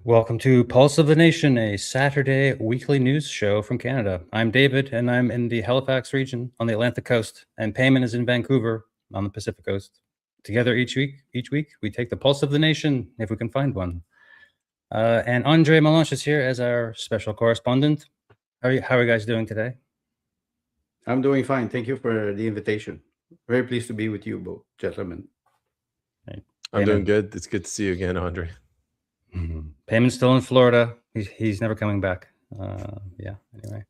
Welcome to Pulse of the Nation, a Saturday weekly news show from Canada. I'm David, and I'm in the Halifax region on the Atlantic coast, and Peyman is in Vancouver on the Pacific coast. Together each week, we take the pulse of the nation, if we can find one. And Andre Meloche is here as our special correspondent. How are you guys doing today? I'm doing fine. Thank you for the invitation. Very pleased to be with you both, gentlemen. Hey, I'm doing good. It's good to see you again, Andre. Peyman's still in Florida. He's never coming back. Anyway.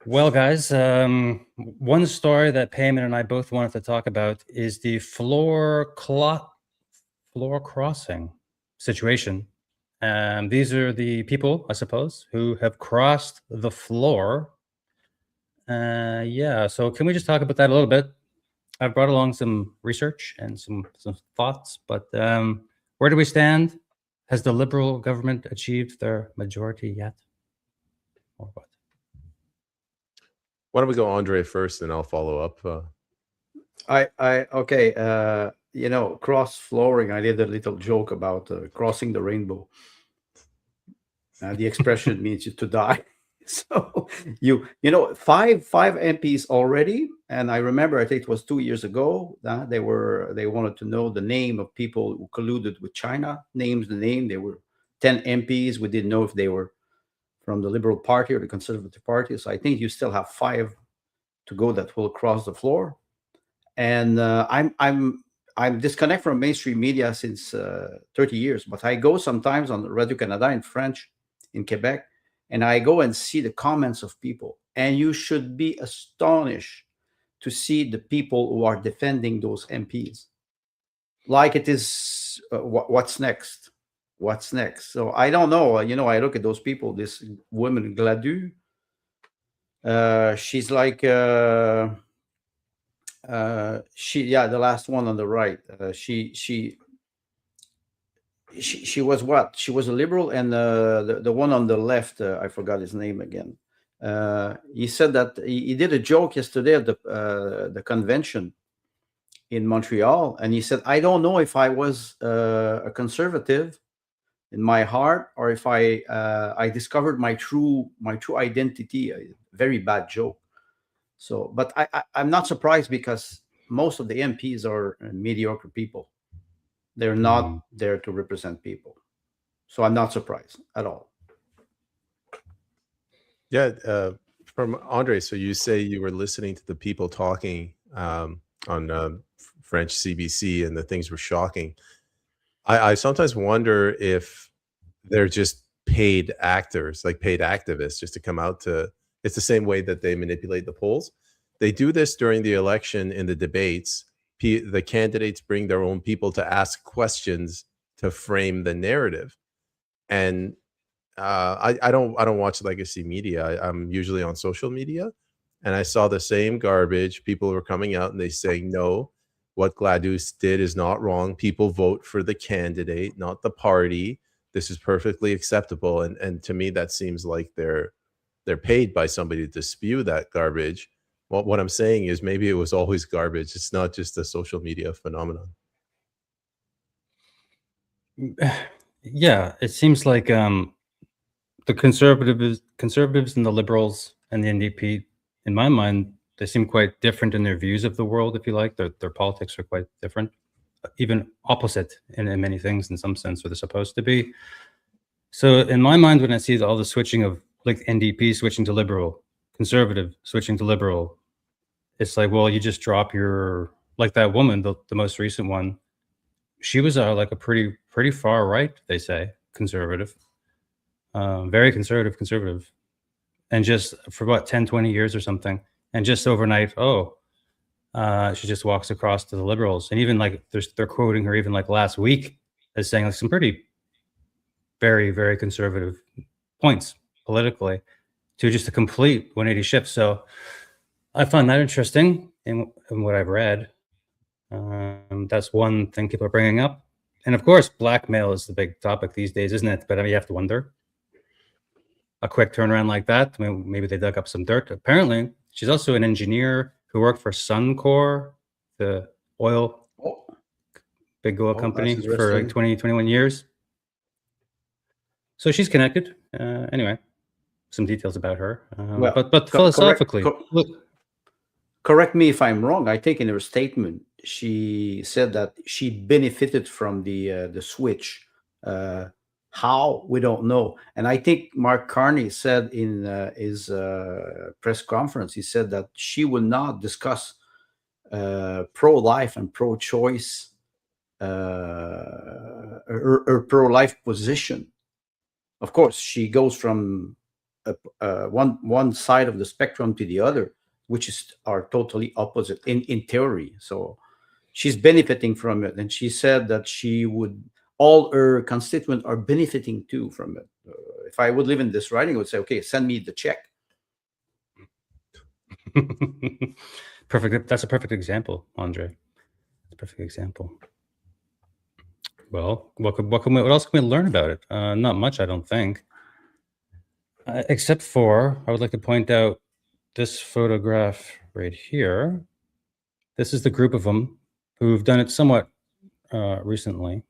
Well, guys, one story that Peyman and I both wanted to talk about is the floor crossing situation. These are the people, I suppose, who have crossed the floor. So can we just talk about that a little bit? I've brought along some research and some thoughts, but where do we stand? Has the Liberal government achieved their majority yet? Or what? Why don't we go Andre first, and I'll follow up. Cross flooring. I did a little joke about crossing the rainbow. The expression means to die. So five MPs already, and I remember I think it was 2 years ago that they wanted to know the name of people who colluded with China. Names the name. They were 10 MPs. We didn't know if they were from the Liberal Party or the Conservative Party. So I think you still have 5 to go that will cross the floor. And I'm disconnected from mainstream media since 30 years, but I go sometimes on Radio Canada in French in Quebec. And I go and see the comments of people. And you should be astonished to see the people who are defending those MPs. Like it is, what's next? What's next? So I don't know. I look at those people, this woman, Gladu. She's like, the last one on the right. She was what? She was a Liberal, and the one on the left, I forgot his name again. He said that he did a joke yesterday at the convention in Montreal, and he said, "I don't know if I was a conservative in my heart, or if I discovered my true identity." A very bad joke. So, but I'm not surprised, because most of the MPs are mediocre people. They're not there to represent people. So I'm not surprised at all. Yeah, from Andre, so you say you were listening to the people talking on French CBC, and the things were shocking. I sometimes wonder if they're just paid actors, like paid activists, just to come out to... It's the same way that they manipulate the polls. They do this during the election in the debates. The candidates bring their own people to ask questions to frame the narrative. And I don't watch legacy media. I'm usually on social media, and I saw the same garbage. People were coming out and they saying, no, what Gladys did is not wrong. People vote for the candidate, not the party. This is perfectly acceptable. And to me, that seems like they're paid by somebody to spew that garbage. Well, what I'm saying is maybe it was always garbage. It's not just a social media phenomenon. Yeah, it seems like the conservatives and the Liberals and the NDP, in my mind, they seem quite different in their views of the world, if you like. Their politics are quite different, even opposite in many things, in some sense, or they're supposed to be. So in my mind, when I see all the switching of, like, NDP switching to Liberal, Conservative switching to Liberal, it's like, well, you just drop your... Like that woman, the most recent one, she was like a pretty far right, they say, conservative. Very conservative. And just for about 10, 20 years or something. And just overnight, she just walks across to the Liberals. And even like they're quoting her even like last week as saying like some pretty very, very conservative points politically, to just a complete 180 shift. So I find that interesting in what I've read. That's one thing people are bringing up. And of course, blackmail is the big topic these days, isn't it? But I mean, you have to wonder. A quick turnaround like that, I mean, maybe they dug up some dirt. Apparently, she's also an engineer who worked for Suncor, the big oil company, for like 20, 21 years. So she's connected. Anyway, some details about her. Well, but philosophically, look, correct me if I'm wrong. I think in her statement she said that she benefited from the switch. How, we don't know. And I think Mark Carney said in his press conference, he said that she will not discuss pro-life and pro-choice, her pro-life position. Of course, she goes from one side of the spectrum to the other, which are totally opposite in theory. So she's benefiting from it, and she said that all her constituents are benefiting too from it. If I would live in this writing, I would say, okay, send me the check. Perfect. That's a perfect example, Andre. That's a perfect example. Well, what else can we learn about it? Not much, I don't think. Except for, I would like to point out this photograph right here. This is the group of them who've done it somewhat recently.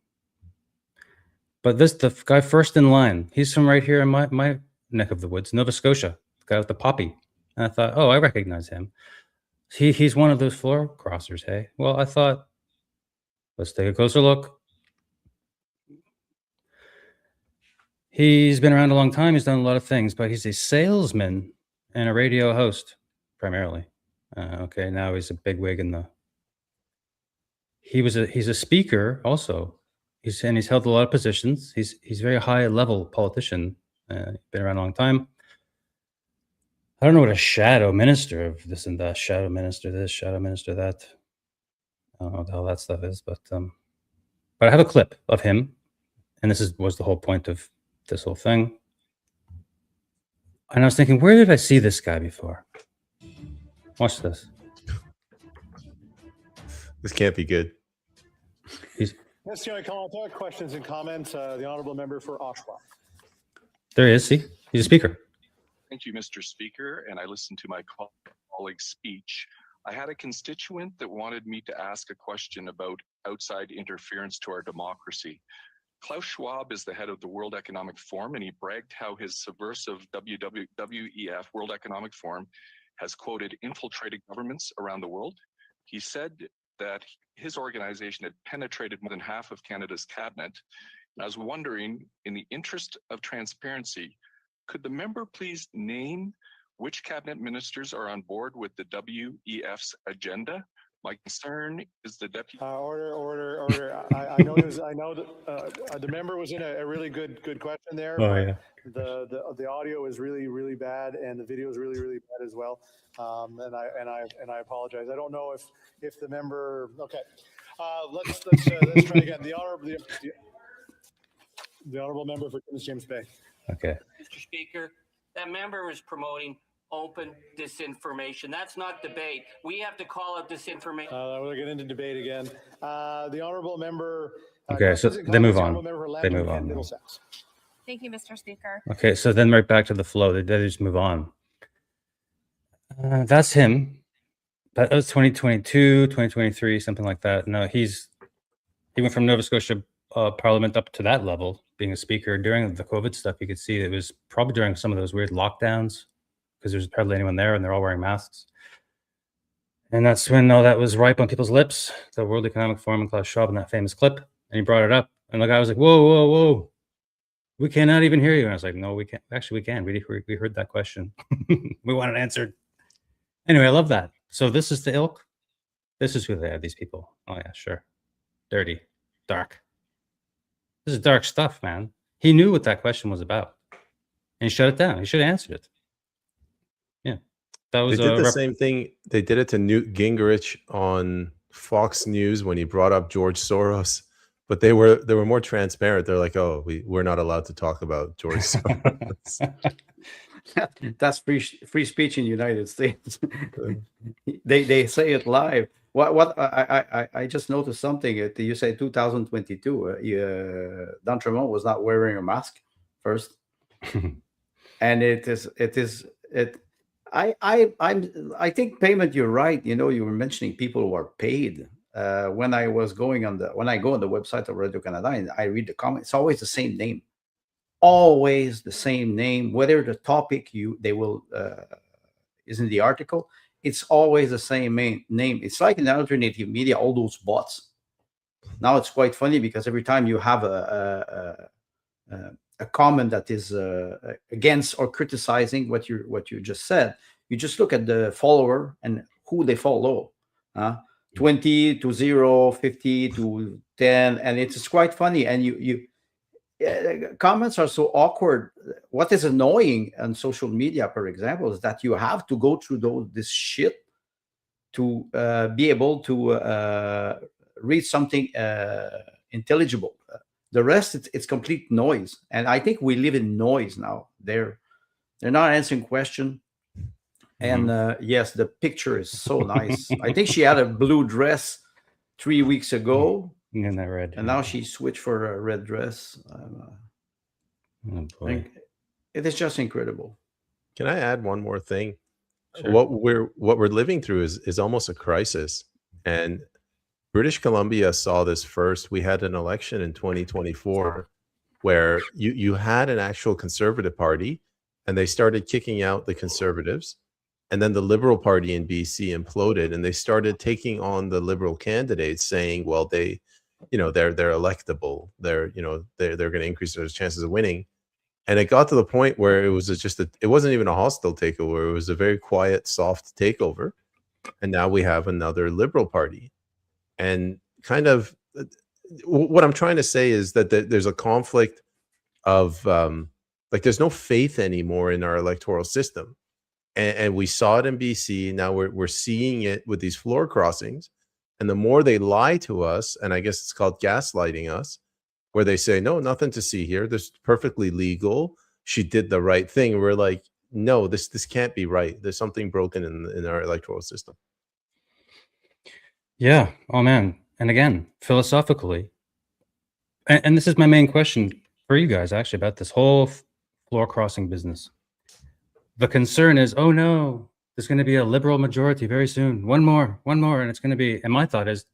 But the guy first in line, he's from right here in my neck of the woods, Nova Scotia, the guy with the poppy. And I thought, oh, I recognize him. He's one of those floor crossers, hey? Well, I thought, let's take a closer look. He's been around a long time. He's done a lot of things, but he's a salesman and a radio host, primarily. Okay, now he's a bigwig in the... He's a speaker also. He's held a lot of positions. He's a very high level politician. Been around a long time. I don't know what a shadow minister of this and that, shadow minister this, shadow minister that. I don't know what the hell that stuff is, but I have a clip of him, and this was the whole point of this whole thing. And I was thinking, where did I see this guy before? Watch this. This can't be good. Yes, questions and comments. The honourable member for Oshawa. There he is. See, he's a speaker. Thank you, Mr. Speaker, and I listened to my colleague's speech. I had a constituent that wanted me to ask a question about outside interference to our democracy. Klaus Schwab is the head of the World Economic Forum, and he bragged how his subversive WEF, World Economic Forum, has quoted infiltrated governments around the world. He said that his organization had penetrated more than half of Canada's cabinet. And I was wondering, in the interest of transparency, could the member please name which cabinet ministers are on board with the WEF's agenda? My concern is the deputy. Order. I know that the member was in a really good question there. Oh yeah. The audio is really bad, and the video is really bad as well. And I apologize. I don't know if the member. Okay. Let's try again. The honorable member for James Bay. Okay. Mr. Speaker, that member was promoting open disinformation. That's not debate. We have to call out disinformation. We'll get into debate again. The honorable member. Okay, so they move on. They move on. Thank you, Mr. Speaker. Okay, so then right back to the flow. They just move on. That's him. That was 2022, 2023, something like that. No, he went from Nova Scotia Parliament up to that level, being a speaker during the COVID stuff. You could see it was probably during some of those weird lockdowns because there's hardly anyone there and they're all wearing masks. And that's when all that was ripe on people's lips, the World Economic Forum and Klaus Schwab in that famous clip. And he brought it up. And the guy was like, whoa. We cannot even hear you. And I was like, no, we can't. Actually, we can. We heard that question. We want it answered. Anyway, I love that. So this is the ilk. This is who they are, these people. Oh, yeah, sure. Dirty. Dark. This is dark stuff, man. He knew what that question was about. And he shut it down. He should have answered it. Yeah. That was They did the same thing. They did it to Newt Gingrich on Fox News when he brought up George Soros. But they were more transparent. They're like, oh, we're not allowed to talk about George Soros. That's free speech in the United States. they say it live. What I just noticed something. You say 2022. Don Tremont was not wearing a mask first, and I think Peyman, you're right. You know, you were mentioning people who are paid. When I go on the website of Radio Canada and I read the comments, it's always the same name. always the same name, whether the topic they will is in the article. It's always the same name. It's like in alternative media, all those bots. Now it's quite funny because every time you have a comment that is against or criticizing what you just said, you just look at the follower and who they follow. 20 to 0, 50 to 10, and it's quite funny. And you comments are so awkward. What is annoying on social media, for example, is that you have to go through this shit to be able to read something intelligible. The rest, it's complete noise. And I think we live in noise now. They're not answering question. And yes, the picture is so nice. I think she had a blue dress 3 weeks ago. And that red. And now she switched for a red dress. Oh boy. It is just incredible. Can I add one more thing? Sure. What we're living through is almost a crisis. And British Columbia saw this first. We had an election in 2024 where you had an actual Conservative Party, and they started kicking out the Conservatives. And then the Liberal Party in BC imploded, and they started taking on the Liberal candidates, saying, well, they're electable. They're going to increase their chances of winning. And it got to the point where it was it wasn't even a hostile takeover. It was a very quiet, soft takeover. And now we have another Liberal Party. And kind of what I'm trying to say is that there's a conflict of there's no faith anymore in our electoral system. And we saw it in BC. Now we're seeing it with these floor crossings. And the more they lie to us, and I guess it's called gaslighting us, where they say, no, nothing to see here. This is perfectly legal. She did the right thing. We're like, no, this can't be right. There's something broken in our electoral system. Yeah. Oh man. And again, philosophically, and this is my main question for you guys actually about this whole floor crossing business. The concern is, oh no, there's going to be a Liberal majority very soon. One more, and it's going to be. And my thought is,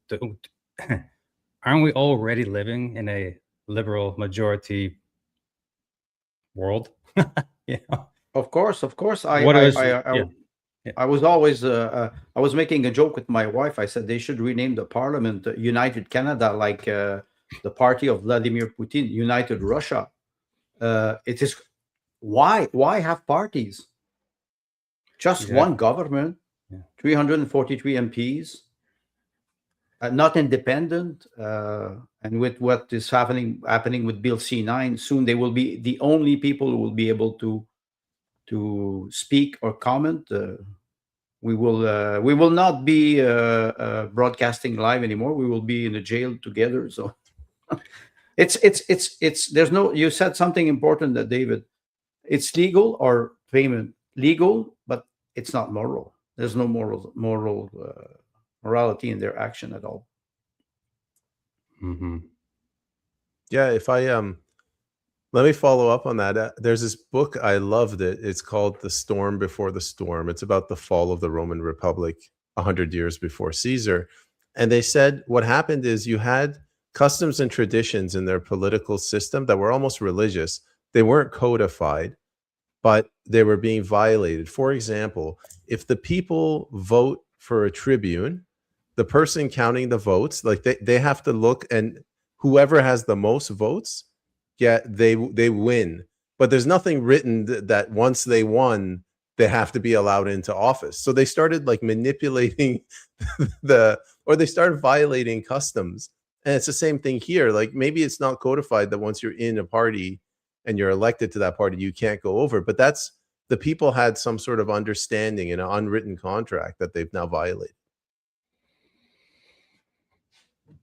aren't we already living in a Liberal majority world? Yeah. Of course. I was always I was making a joke with my wife. I said they should rename the parliament United Canada, like the party of Vladimir Putin, United Russia. It is why have parties? Just one government, 343 MPs, not independent. And with what is happening with Bill C9, soon they will be the only people who will be able to speak or comment. We will not be broadcasting live anymore. We will be in a jail together. So it's there's no. You said something important, David. It's legal or payment legal, but it's not moral. There's no morality in their action at all. Mm-hmm. Yeah, if I let me follow up on that. There's this book, I loved it. It's called The Storm Before the Storm. It's about the fall of the Roman Republic 100 years before Caesar. And they said what happened is you had customs and traditions in their political system that were almost religious. They weren't codified, but they were being violated. For example, if the people vote for a tribune, the person counting the votes, like they have to look, and whoever has the most votes, they win. But there's nothing written that once they won, they have to be allowed into office. So they started like manipulating they started violating customs. And it's the same thing here. Like maybe it's not codified that once you're in a party and you're elected to that party, you can't go over. But that's the people had some sort of understanding in an unwritten contract that they've now violated.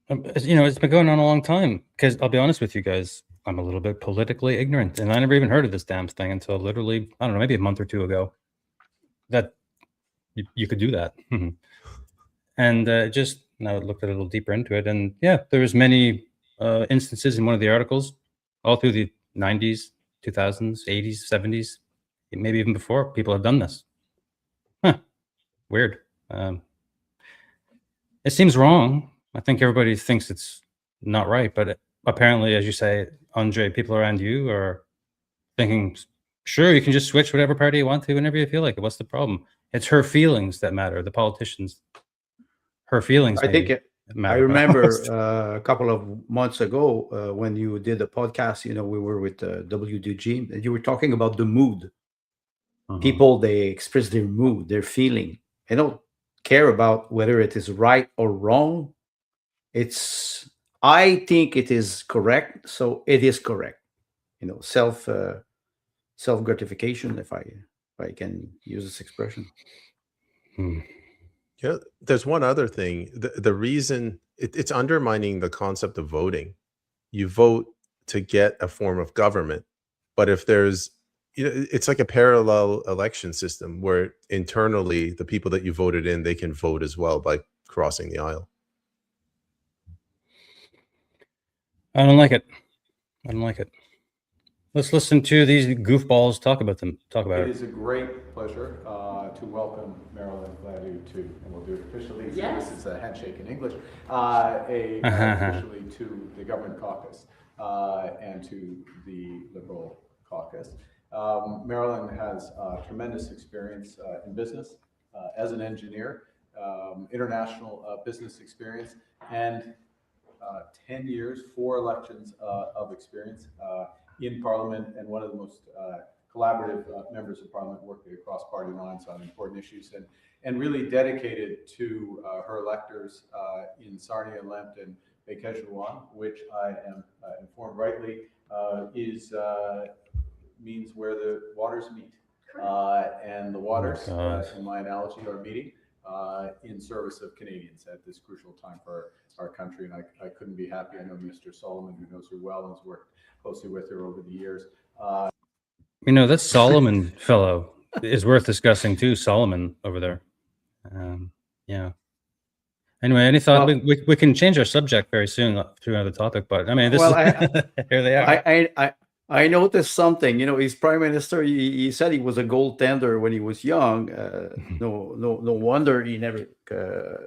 It's been going on a long time, because I'll be honest with you guys, I'm a little bit politically ignorant, and I never even heard of this damn thing until literally, I don't know, maybe a month or two ago, that you could do that. And just now I looked a little deeper into it, and yeah, there's many instances in one of the articles all through the 90s, 2000s, 80s, 70s, maybe even before, people have done this. Weird. It seems wrong. I think everybody thinks it's not right, but apparently, as you say, Andre, people around you are thinking, sure, you can just switch whatever party you want to whenever you feel like it. What's the problem? It's her feelings that matter. The politicians, her feelings. I think maybe matter I remember most. a couple of months ago when you did the podcast. We were with WDG, and you were talking about the mood. People, they express their mood, their feeling. They don't care about whether it is right or wrong. I think it is correct, so it is correct. Self gratification, if I can use this expression. Yeah, there's one other thing. The reason it's undermining the concept of voting. You vote to get a form of government, but if there's, it's like a parallel election system where internally the people that you voted in, they can vote as well by crossing the aisle. I don't like it. Let's listen to these goofballs talk about it. It is a great pleasure to welcome Marilyn Gladu to, and we'll do it officially. Yes. So this is a handshake in English. Officially to the Government Caucus and to the Liberal Caucus. Marilyn has tremendous experience in business as an engineer, international business experience, and 10 years, 4 elections of experience in Parliament, and one of the most collaborative members of Parliament, working across party lines on important issues, and really dedicated to her electors in Sarnia, Lambton, Baie-Coteau, which I am informed rightly means where the waters meet. And the waters, in my analogy, are meeting in service of Canadians at this crucial time for our country. And I couldn't be happy. I know Mr. Solomon, who knows her well and has worked closely with her over the years. That Solomon fellow is worth discussing too. Solomon over there. Yeah. Anyway, any thought? Well, we can change our subject very soon to another topic, but I mean, here they are. I noticed something. His prime minister. He said he was a goaltender when he was young. No wonder he never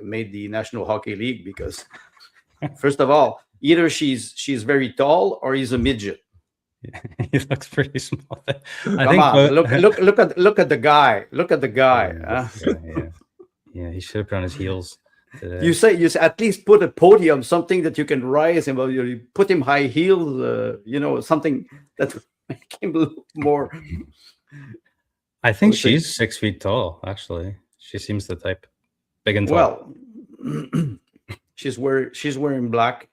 made the National Hockey League, because, first of all, either she's very tall or he's a midget. He looks pretty small. Look at the guy. Look at the guy. Yeah, he should have put on his heels today. You say at least put a podium, something that you can rise him. You put him high heels. Something that make him look more. I think she's 6 feet tall. Actually, she seems the type, big and tall. Well, she's wearing black.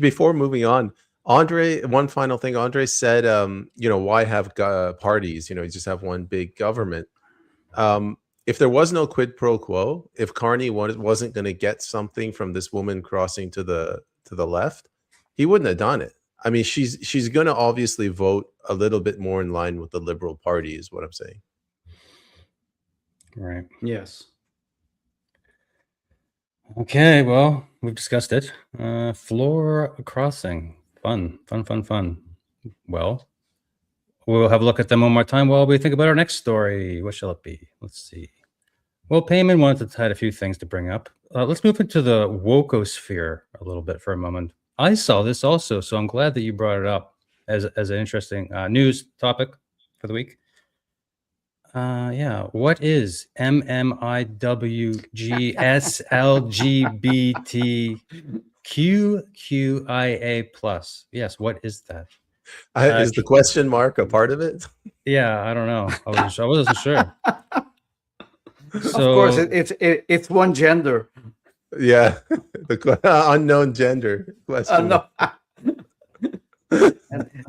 Before moving on, Andre, one final thing. Andre said, why have parties? You just have one big government. If there was no quid pro quo, if Carney wasn't going to get something from this woman crossing to the left, he wouldn't have done it. I mean, she's going to obviously vote a little bit more in line with the Liberal Party, is what I'm saying. Right. Yes. Okay, well, we've discussed it. Floor crossing. Fun. Well, we'll have a look at them one more time while we think about our next story. What shall it be? Let's see. Well, Peyman had a few things to bring up. Let's move into the wokosphere a little bit for a moment. I saw this also, so I'm glad that you brought it up as an interesting news topic for the week. What is MMIWGSLGBTQQIA+? Yes, what is that? Is the question mark a part of it? Yeah, I don't know. I wasn't sure. So, of course, it's one gender. Yeah, the unknown gender question. Oh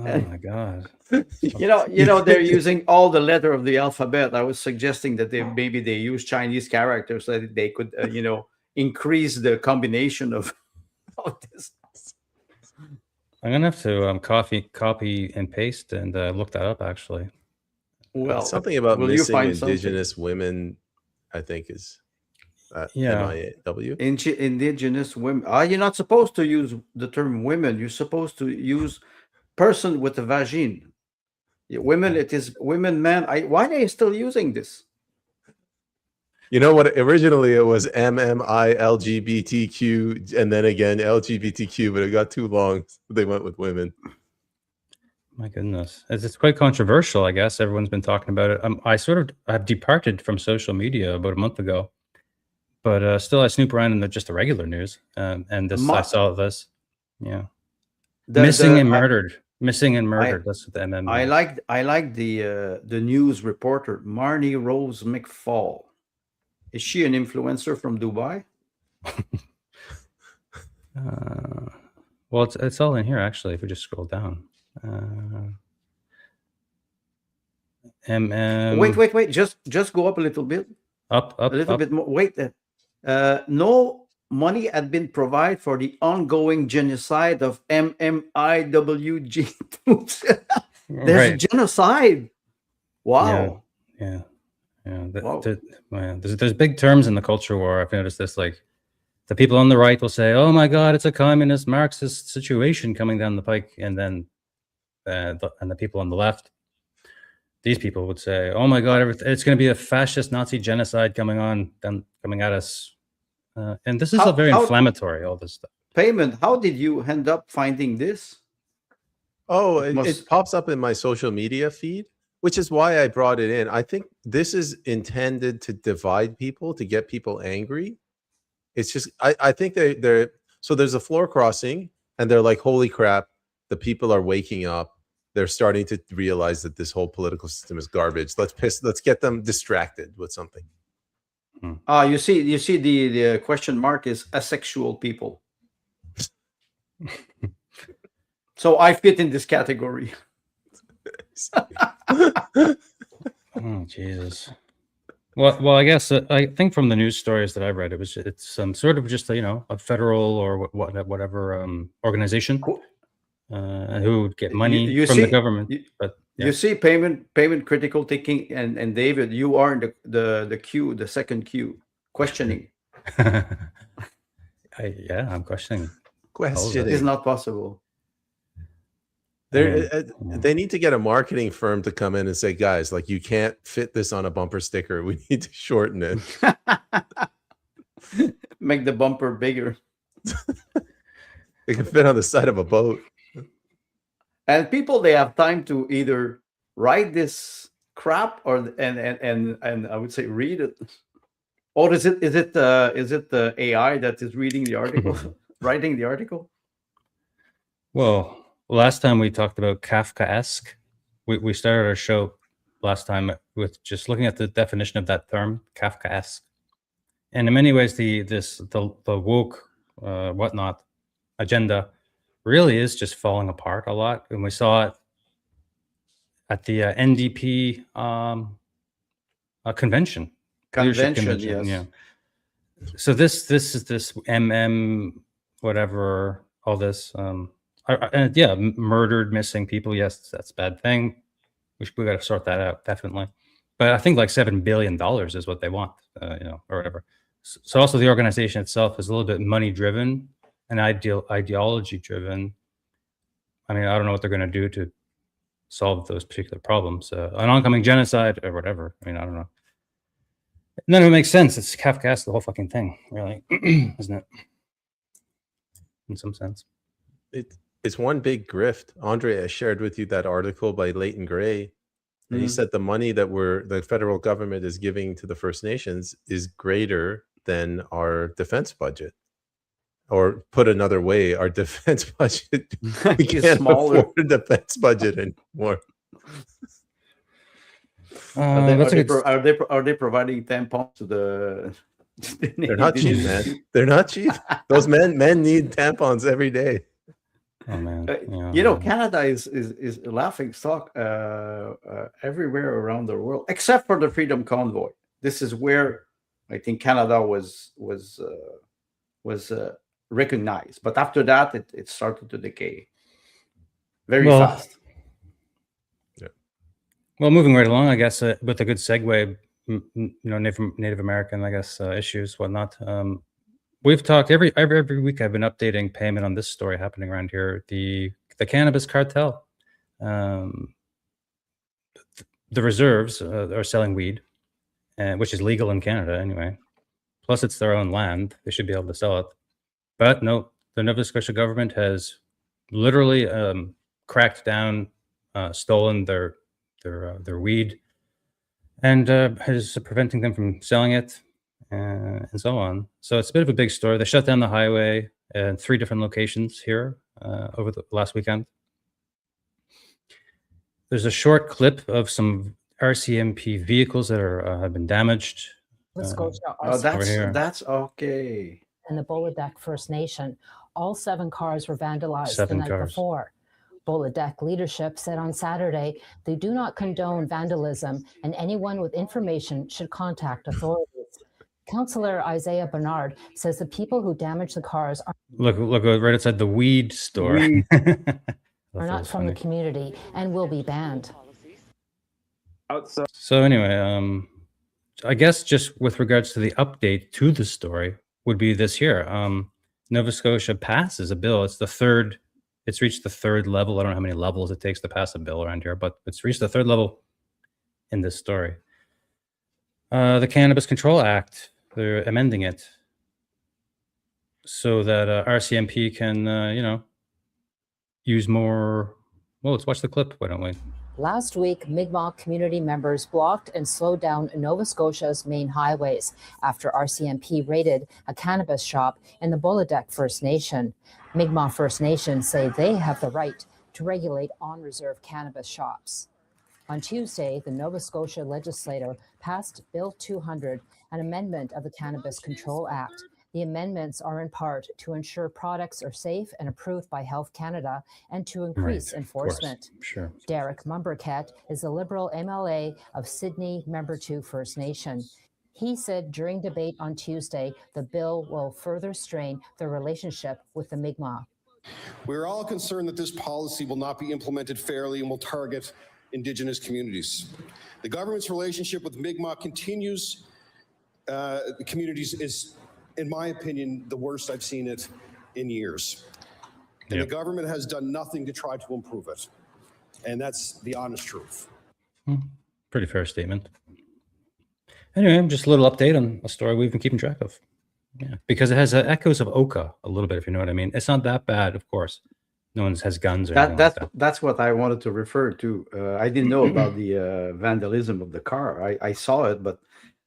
my God! They're using all the letter of the alphabet. I was suggesting that maybe they use Chinese characters so that they could, increase the combination of this. I'm gonna have to copy and paste and look that up. Actually, well, something about missing Indigenous women, I think is. MIW. Indigenous women. You're not supposed to use the term women. You're supposed to use person with a vagine. Women, it is women, man. Why are they still using this? You know what? Originally, it was MMILGBTQ and then again LGBTQ, but it got too long. So they went with women. My goodness, it's quite controversial. I guess everyone's been talking about it. I've departed from social media about a month ago, but still I snoop around in just the regular news. And this I saw this, yeah, missing and murdered. That's what the MM. I like the news reporter Marnie Rose McFall. Is she an influencer from Dubai? Well, it's all in here actually. If we just scroll down, Wait. Just go up a little bit. Up. A little bit more. Wait. No money had been provided for the ongoing genocide of MMIWG. There's a genocide. Wow. Yeah. Wow. There's big terms in the culture war. I've noticed this. Like the people on the right will say, "Oh my God, it's a communist Marxist situation coming down the pike," and then the people on the left, these people would say, "Oh my God, it's going to be a fascist Nazi genocide coming at us." And this is very inflammatory. All this stuff. Peyman, how did you end up finding this? Oh, it pops up in my social media feed, which is why I brought it in. I think this is intended to divide people, to get people angry. It's just, I think they're so there's a floor crossing and they're like, holy crap, the people are waking up. They're starting to realize that this whole political system is garbage. Let's get them distracted with something. You see the question mark is asexual people. So I fit in this category. Oh Jesus. Well, I guess I think from the news stories that I read, it's sort of just a federal or whatever organization who would get money from the government. But yeah. You see, payment critical thinking, and David, you are in the queue, the second queue, questioning. I'm questioning. Questioning is not possible. They need to get a marketing firm to come in and say, guys, like, you can't fit this on a bumper sticker. We need to shorten it. Make the bumper bigger. It can fit on the side of a boat. And people, they have time to either write this crap and I would say read it. Or is it the AI that is reading the article, writing the article? Well, last time we talked about Kafkaesque. We started our show last time with just looking at the definition of that term, Kafkaesque. And in many ways, the woke whatnot agenda really is just falling apart a lot. And we saw it at the NDP convention. Convention, yes. Yeah. So this is this MM whatever, all this murdered, missing people. Yes, that's a bad thing. We got to sort that out, definitely. But I think like $7 billion is what they want, or whatever. So also the organization itself is a little bit money driven and ideology driven. I mean, I don't know what they're going to do to solve those particular problems. An oncoming genocide or whatever. I mean, I don't know. None of it makes sense. It's Kafkaesque, the whole fucking thing, really, isn't it? In some sense. It's one big grift. Andre, I shared with you that article by Leighton Gray. And he said the money that the federal government is giving to the First Nations is greater than our defense budget. Or put another way, our defense budget, we can't afford a defense budget anymore. Are they providing tampons to the? They're not cheap, man. They're not cheap. Those men need tampons every day. Oh man, Canada is a laughing stock everywhere around the world, except for the Freedom Convoy. This is where I think Canada was recognized, but after that, it started to decay very fast. Yeah. Well, moving right along, I guess with a good segue, Native American, I guess, issues, whatnot. We've talked every week. I've been updating Peyman on this story happening around here. The cannabis cartel, the reserves are selling weed, which is legal in Canada anyway. Plus, it's their own land; they should be able to sell it. But no, the Nova Scotia government has literally cracked down, stolen their weed, and is preventing them from selling it, and so on. So it's a bit of a big story. They shut down the highway in 3 different locations here over the last weekend. There's a short clip of some RCMP vehicles that have been damaged. Nova Scotia Oh, over here. that's okay. and the Bolidec First Nation. All 7 cars were vandalized 7 the night cars. before. Bolidec leadership said on Saturday they do not condone vandalism and anyone with information should contact authorities. Councillor Isaiah Bernard says the people who damaged the cars Look right outside the weed store. Weed. are not from the community and will be banned. So anyway, I guess just with regards to the update to the story would be this here. Nova Scotia passes a bill. It's reached the 3rd level. I don't know how many levels it takes to pass a bill around here, but it's reached the 3rd level in this story. The Cannabis Control Act, they're amending it so that RCMP can, use more. Well, let's watch the clip. Why don't we? Last week, Mi'kmaq community members blocked and slowed down Nova Scotia's main highways after RCMP raided a cannabis shop in the Bolidec First Nation. Mi'kmaq First Nation say they have the right to regulate on-reserve cannabis shops. On Tuesday, the Nova Scotia legislature passed Bill 200, an amendment of the Cannabis Control Act. The amendments are in part to ensure products are safe and approved by Health Canada and to increase enforcement. Sure. Derek Mumbercat is a Liberal MLA of Sydney Member 2 First Nation. He said during debate on Tuesday, the bill will further strain the relationship with the Mi'kmaq. We're all concerned that this policy will not be implemented fairly and will target Indigenous communities. The government's relationship with Mi'kmaq communities is, in my opinion, the worst I've seen it in years. And the government has done nothing to try to improve it. And that's the honest truth. Pretty fair statement. Anyway, just a little update on a story we've been keeping track of. Yeah, because it has echoes of Oka a little bit, if you know what I mean. It's not that bad, of course. No one has guns or anything like that. That's what I wanted to refer to. I didn't know about the vandalism of the car. I saw it, but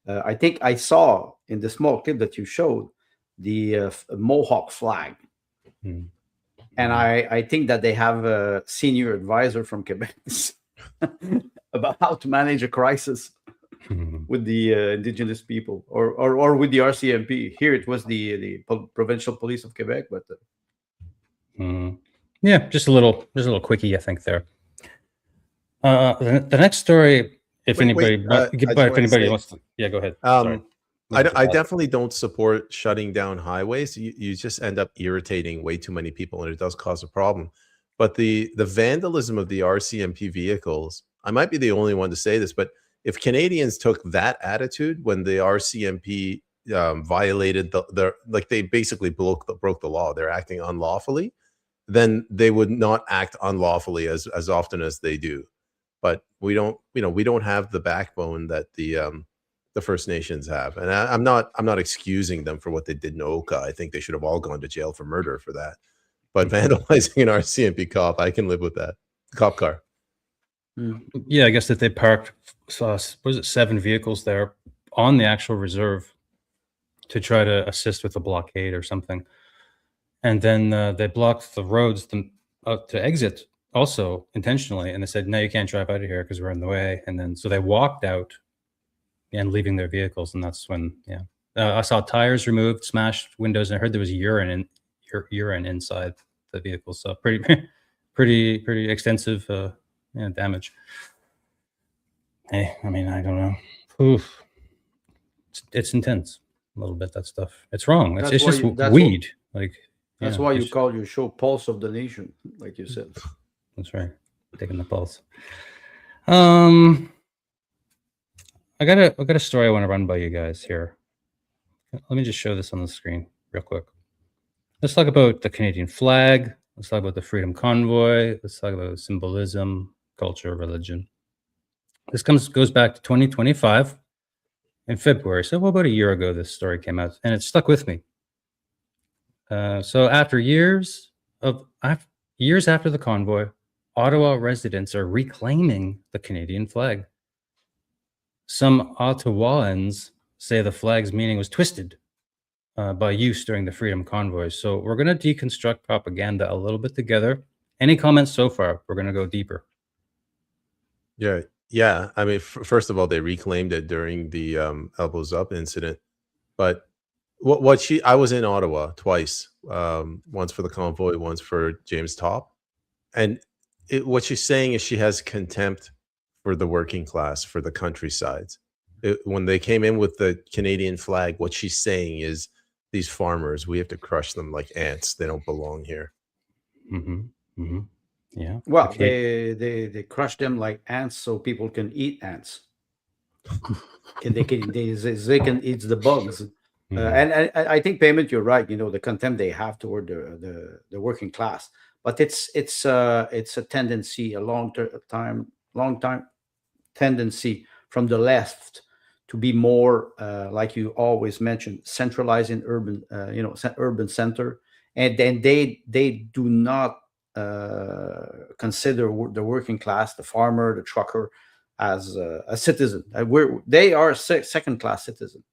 I think I saw in the small clip that you showed the Mohawk flag. And I think that they have a senior advisor from Quebec about how to manage a crisis with the Indigenous people or with the RCMP. Here it was the provincial police of Quebec, but yeah, just a little quickie, I think there. The next story, if anybody wants to, go ahead. Sorry. I definitely don't support shutting down highways. You just end up irritating way too many people, and it does cause a problem. But the vandalism of the RCMP vehicles, I might be the only one to say this, but if Canadians took that attitude when the RCMP violated they basically broke the law, they're acting unlawfully, then they would not act unlawfully as often as they do. But we don't have the backbone that the First Nations have, and I'm not excusing them for what they did in Oka. I think they should have all gone to jail for murder for that. But vandalizing an RCMP cop, I can live with that. Cop car. Yeah, I guess that they parked, was it 7 vehicles there on the actual reserve to try to assist with the blockade or something. And then they blocked the roads to exit also intentionally. And they said, no, you can't drive out of here because we're in the way. And then so they walked out and leaving their vehicles. And that's when, I saw tires removed, smashed windows, and I heard there was urine inside the vehicle. So pretty extensive damage. Hey, I mean, I don't know. Oof. It's intense a little bit, that stuff. It's wrong. It's just weed. That's why you call your show Pulse of the Nation, like you said. That's right. Taking the pulse. I got a story I want to run by you guys here. Let me just show this on the screen real quick. Let's talk about the Canadian flag. Let's talk about the Freedom Convoy. Let's talk about symbolism, culture, religion. This goes back to 2025. in February. So about a year ago, this story came out, and it stuck with me. So after years after the convoy, Ottawa residents are reclaiming the Canadian flag. Some Ottawans say the flag's meaning was twisted by use during the Freedom Convoys. So we're going to deconstruct propaganda a little bit together. Any comments so far? We're going to go deeper. Yeah. I mean, first of all, they reclaimed it during the Elbows Up incident. But I was in Ottawa twice, once for the convoy, once for James Top. And what she's saying is she has contempt for the working class, for the countryside. When they came in with the Canadian flag, what she's saying is these farmers, we have to crush them like ants. They don't belong here. Yeah. Well, they crush them like ants so people can eat ants. they can eat the bugs. And I think, Peyman, you're right. The contempt they have toward the working class, but it's a tendency, a long time tendency from the left to be more like you always mentioned, centralizing urban center, and then they do not consider the working class, the farmer, the trucker, as a citizen. They are second class citizen.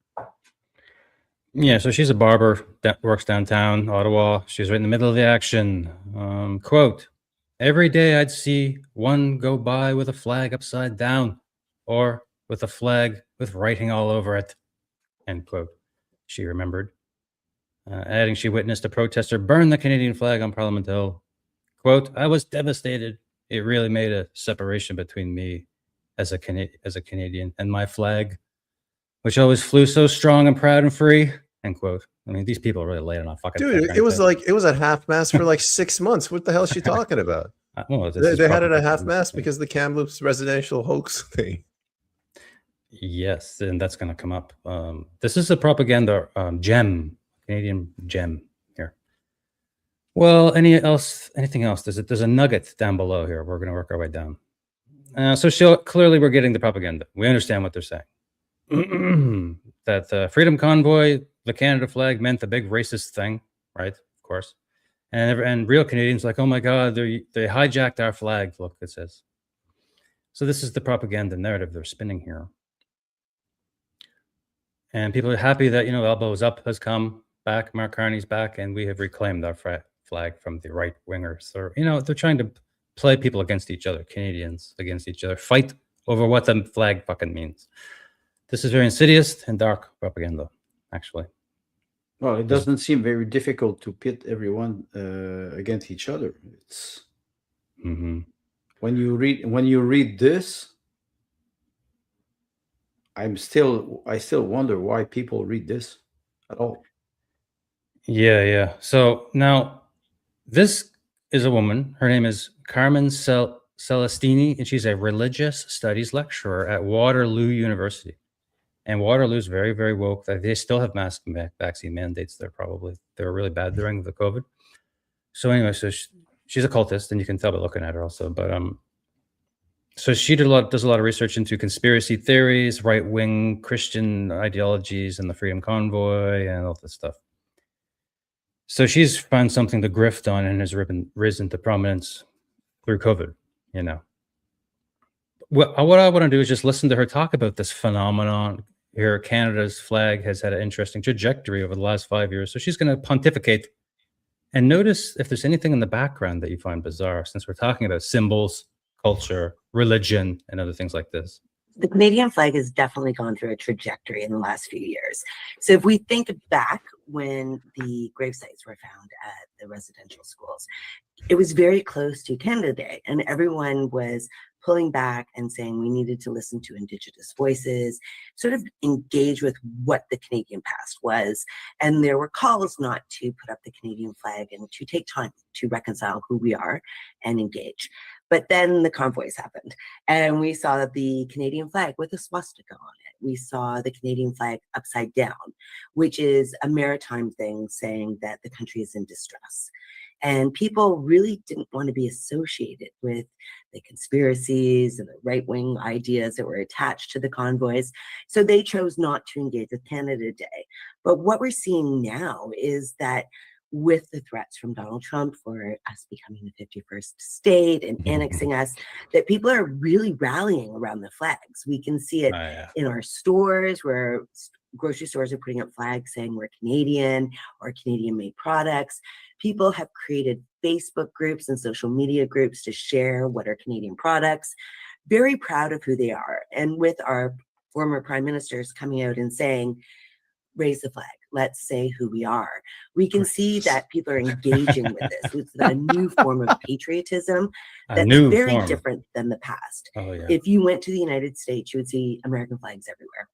Yeah, so she's a barber that works downtown Ottawa. She's right in the middle of the action. Quote, every day I'd see one go by with a flag upside down or with a flag with writing all over it, end quote. She remembered. Adding she witnessed a protester burn the Canadian flag on Parliament Hill. Quote, I was devastated. It really made a separation between me as a Canadian and my flag, which always flew so strong and proud and free. End quote. I mean, these people are really laying on fucking. Dude, it was at half mast for like 6 months. What the hell is she talking about? Well, they had it at half mast because of the Kamloops residential hoax thing. Yes, and that's going to come up. This is a propaganda gem, Canadian gem here. Well, anything else? There's a nugget down below here. We're going to work our way down. So clearly we're getting the propaganda. We understand what they're saying. That the Freedom Convoy, the Canada flag, meant the big racist thing, right? Of course. And real Canadians like, oh my God, they hijacked our flag. Look, it says. So this is the propaganda narrative they're spinning here. And people are happy that, Elbows Up has come back, Mark Carney's back, and we have reclaimed our flag from the right wingers. Or, they're trying to play people against each other, Canadians against each other, fight over what the flag fucking means. This is very insidious and dark propaganda, actually. Well, it doesn't seem very difficult to pit everyone against each other. It's when you read this, I still wonder why people read this at all. Yeah. So now, this is a woman. Her name is Carmen Celestini, and she's a religious studies lecturer at Waterloo University. And Waterloo's very, very woke. They still have mask vaccine mandates there, probably. They were really bad during the COVID. So anyway, she's a cultist, and you can tell by looking at her also. But so she does a lot of research into conspiracy theories, right-wing Christian ideologies, and the Freedom Convoy, and all this stuff. So she's found something to grift on and has risen to prominence through COVID, What I want to do is just listen to her talk about this phenomenon. Here, Canada's flag has had an interesting trajectory over the last 5 years. So she's going to pontificate and notice if there's anything in the background that you find bizarre, since we're talking about symbols, culture, religion, and other things like this. The Canadian flag has definitely gone through a trajectory in the last few years. So if we think back when the grave sites were found at the residential schools, it was very close to Canada Day, and everyone was pulling back and saying we needed to listen to Indigenous voices, sort of engage with what the Canadian past was. And there were calls not to put up the Canadian flag and to take time to reconcile who we are and engage. But then the convoys happened, and we saw the Canadian flag with a swastika on it. We saw the Canadian flag upside down, which is a maritime thing saying that the country is in distress. And people really didn't want to be associated with the conspiracies and the right-wing ideas that were attached to the convoys. So they chose not to engage with Canada Day. But what we're seeing now is that with the threats from Donald Trump for us becoming the 51st state and annexing us, that people are really rallying around the flags. We can see it in our stores where grocery stores are putting up flags saying we're Canadian or Canadian-made products. People have created Facebook groups and social media groups to share what are Canadian products, very proud of who they are. And with our former prime ministers coming out and saying, raise the flag, let's say who we are, we can see that people are engaging with this. It's a new form of patriotism that's very different than the past. If you went to the United States, you would see American flags everywhere.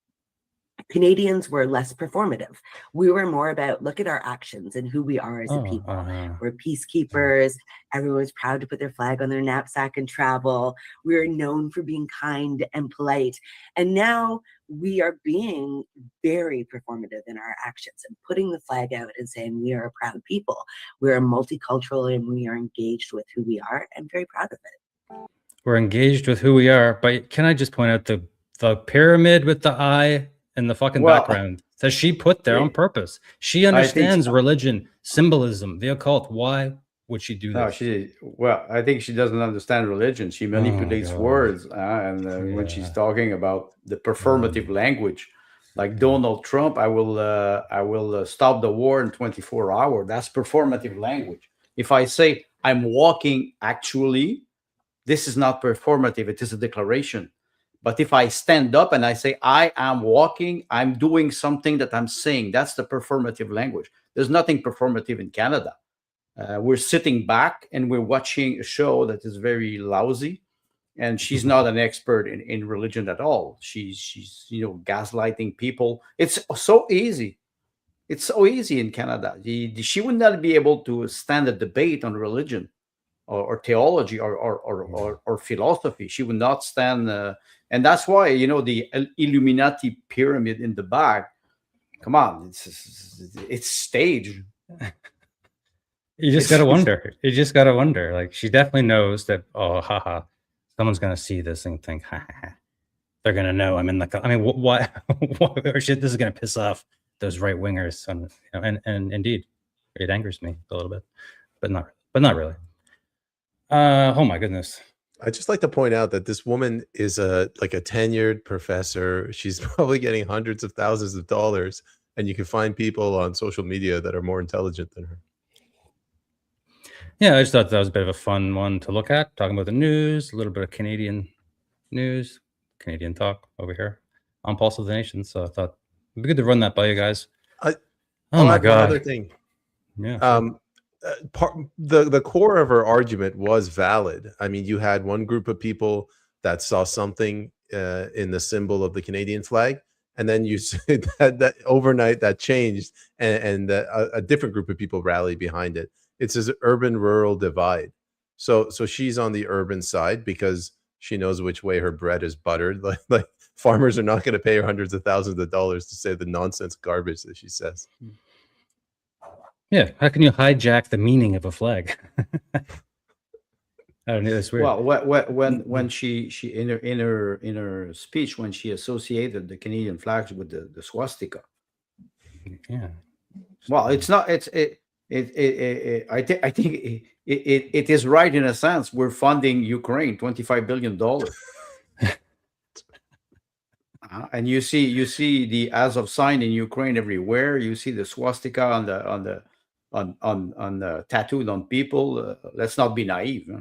Canadians were less performative. We were more about, look at our actions and who we are as a people. We're peacekeepers. Everyone was proud to put their flag on their knapsack and travel. We were known for being kind and polite. And now we are being very performative in our actions and putting the flag out and saying we are a proud people. We are multicultural and we are engaged with who we are and very proud of it. We're engaged with who we are. But can I just point out the pyramid with the eye in the fucking background that she put there on purpose? She understands religion, symbolism, the occult. Why would she do this? I think she doesn't understand religion. She manipulates words, and when she's talking about the performative language, like Donald Trump, I will stop the war in 24 hours. That's performative language. If I say I'm walking, actually, this is not performative. It is a declaration. But if I stand up and I say, I am walking, I'm doing something that I'm saying. That's the performative language. There's nothing performative in Canada. We're sitting back and we're watching a show that is very lousy. And she's not an expert in religion at all. She's gaslighting people. It's so easy. It's so easy in Canada. She would not be able to stand a debate on religion or theology or philosophy. She would not stand. And that's why, the Illuminati pyramid in the back, come on, it's staged. You just got to wonder. You just got to wonder. Like, she definitely knows that, someone's going to see this and think, they're going to know I'm in the, what or shit, this is going to piss off those right wingers. And indeed, it angers me a little bit, but not really. Oh my goodness. I'd just like to point out that this woman is a tenured professor. She's probably getting hundreds of thousands of dollars, and you can find people on social media that are more intelligent than her. Yeah, I just thought that was a bit of a fun one to look at, talking about the news, a little bit of Canadian news, Canadian talk over here on Pulse of the Nation. So I thought it'd be good to run that by you guys. Oh my God. Another thing. Yeah. The core of her argument was valid. I mean, you had one group of people that saw something in the symbol of the Canadian flag, and then you said that overnight that changed, and a different group of people rallied behind it. It's this urban-rural divide. So she's on the urban side because she knows which way her bread is buttered. Like farmers are not going to pay her hundreds of thousands of dollars to say the nonsense garbage that she says. Yeah, how can you hijack the meaning of a flag? I don't know. That's weird. Well, when she in her speech, when she associated the Canadian flags with the swastika. Yeah. Well, it's not. I think it is right in a sense. We're funding Ukraine, $25 billion. And you see the Azov sign in Ukraine everywhere. You see the swastika on the tattooed on people. Let's not be naive. Huh?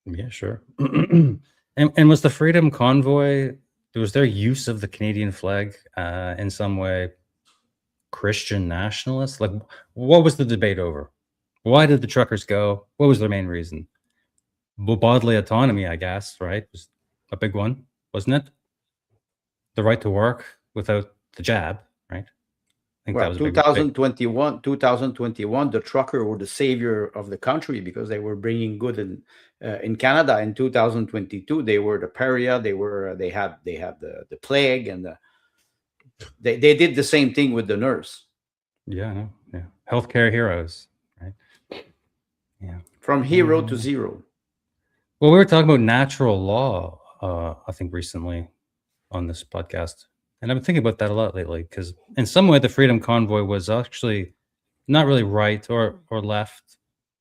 Yeah, sure. and was the Freedom Convoy, was their use of the Canadian flag in some way Christian nationalist? Like, what was the debate over? Why did the truckers go? What was their main reason? Bodily autonomy, I guess, right? Was a big one, wasn't it? The right to work without the jab, right? I think well, that was 2021, the trucker were the savior of the country because they were bringing good in Canada. In 2022, they were the pariah. They had the plague, and they did the same thing with the nurse. Yeah, yeah, healthcare heroes, right? Yeah. From hero to zero. Well, we were talking about natural law, I think recently on this podcast. And I've been thinking about that a lot lately because in some way the Freedom Convoy was actually not really right or left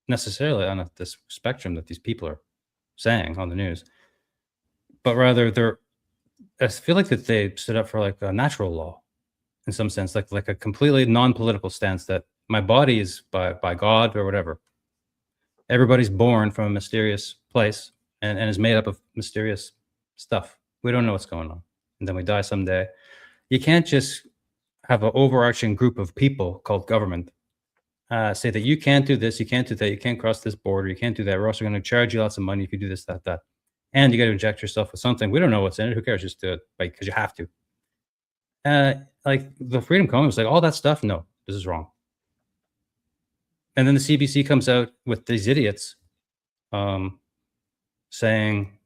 necessarily on this spectrum that these people are saying on the news, but rather I feel like that they stood up for like a natural law in some sense, like a completely non-political stance that my body is by God or whatever. Everybody's born from a mysterious place and is made up of mysterious stuff. We don't know what's going on. And then we die someday. You can't just have an overarching group of people called government say that you can't do this, you can't do that, you can't cross this border, you can't do that. We're also going to charge you lots of money if you do this, that. And you got to inject yourself with something. We don't know what's in it. Who cares? Just do it, like, because you have to. Like the Freedom Convoy was like, all that stuff, no, this is wrong. And then the CBC comes out with these idiots saying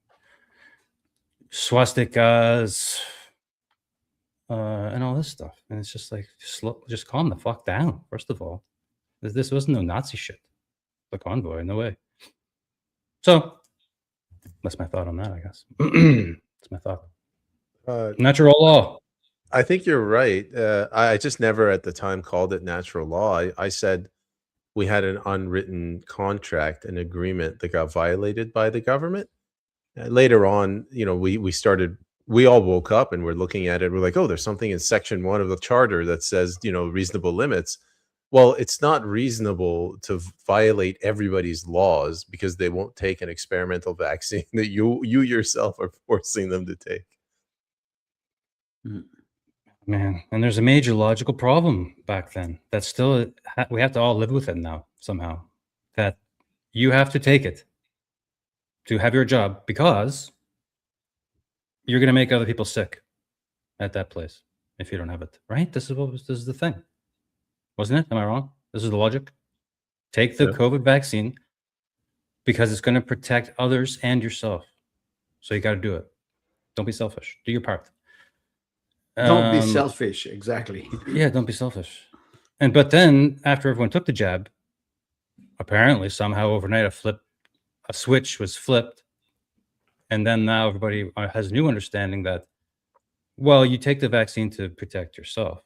swastikas and all this stuff. And it's just like, just calm the fuck down, first of all. This wasn't no Nazi shit. The convoy, no way. So that's my thought on that, I guess. That's my thought. Natural law. I think you're right. I just never at the time called it natural law. I said we had an unwritten contract, an agreement that got violated by the government. Later on, we all woke up and we're looking at it. We're like, oh, there's something in Section 1 of the Charter that says, reasonable limits. Well, it's not reasonable to violate everybody's laws because they won't take an experimental vaccine that you yourself are forcing them to take. Man, and there's a major logical problem back then that still we have to all live with it now somehow, that you have to take it to have your job because you're going to make other people sick at that place if you don't have it, right? This is the thing. Wasn't it? Am I wrong? This is the logic. Take the COVID vaccine because it's going to protect others and yourself. So you got to do it. Don't be selfish. Do your part. Don't be selfish. Exactly. Yeah, don't be selfish. But then after everyone took the jab, apparently somehow overnight a switch was flipped. And then now everybody has a new understanding that, well, you take the vaccine to protect yourself.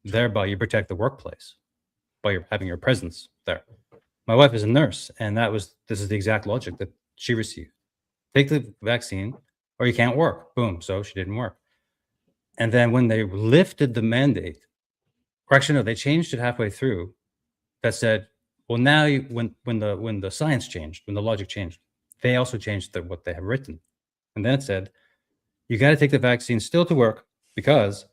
Thereby, you protect the workplace by having your presence there. My wife is a nurse, and this is the exact logic that she received. Take the vaccine, or you can't work. Boom. So she didn't work. And then when they lifted the mandate, or actually no, they changed it halfway through. That said, well, now when the science changed, when the logic changed, they also changed what they have written. And then it said, you got to take the vaccine still to work because